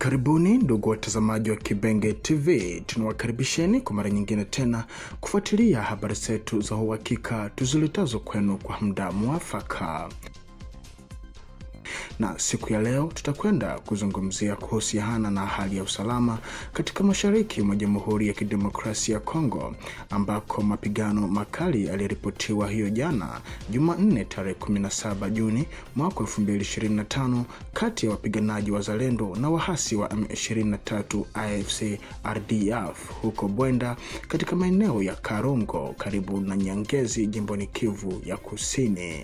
Karibuni ndugu watazamaji wa Kibenge TV, tunawakaribisheni kwa mara nyingine tena kufuatilia habari zetu za uhakika tuziletazo kwenu kwa muda mwafaka. Na siku ya leo tutakwenda kuzungumzia kuhusiana na hali ya usalama katika mashariki mwa Jamhuri ya Kidemokrasia ya Kongo, ambako mapigano makali yaliripotiwa hiyo jana Jumanne tarehe 17 Juni mwaka 2025 kati ya wapiganaji wazalendo na wahasi wa M23 AFC RDF huko Bwenda katika maeneo ya Karongo karibu na Nyangezi jimboni Kivu ya Kusini.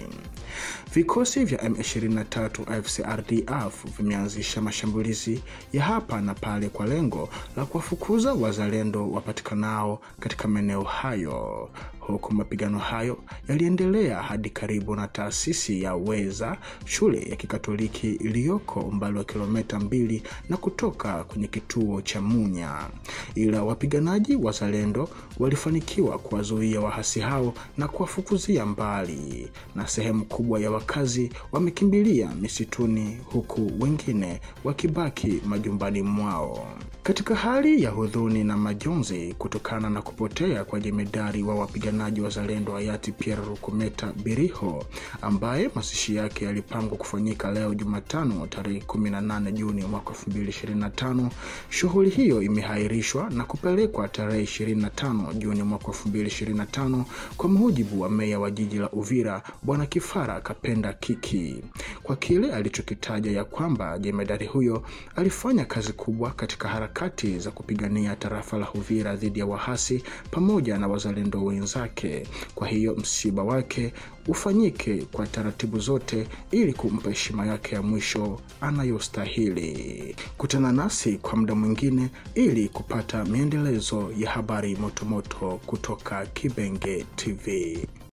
Vikosi vya M23 AFC RDF vimeanzisha mashambulizi ya hapa na pale kwa lengo la kuwafukuza wazalendo wapatikanao katika maeneo hayo, huku mapigano hayo yaliendelea hadi karibu na taasisi ya Weza, shule ya Kikatoliki iliyoko umbali wa kilomita 2 na kutoka kwenye kituo cha Munya. Ila wapiganaji wazalendo walifanikiwa kuwazuia wahasi hao na kuwafukuzia mbali, na sehemu kubwa ya wakazi wamekimbilia misituni huku wengine wakibaki majumbani mwao. Katika hali ya huzuni na majonzi kutokana na kupotea kwa jemedari wa wapiganaji wazalendo hayati Pierre Rukumeta Biriho, ambaye mazishi yake yalipangwa kufanyika leo Jumatano tarehe 18 Juni mwaka 2025, shughuli hiyo imehairishwa na kupelekwa tarehe 25 Juni mwaka 2025 kwa mujibu wa meya wa jiji la Uvira Bwana Kifara Kapenda Kiki, kwa kile alichokitaja ya kwamba jemedari huyo alifanya kazi kubwa katika harakati za kupigania tarafa la Uvira dhidi ya wahasi pamoja na wazalendo wenzake. Kwa hiyo msiba wake ufanyike kwa taratibu zote ili kumpa heshima yake ya mwisho anayostahili. Kutana nasi kwa muda mwingine ili kupata maendelezo ya habari motomoto kutoka Kibenge TV.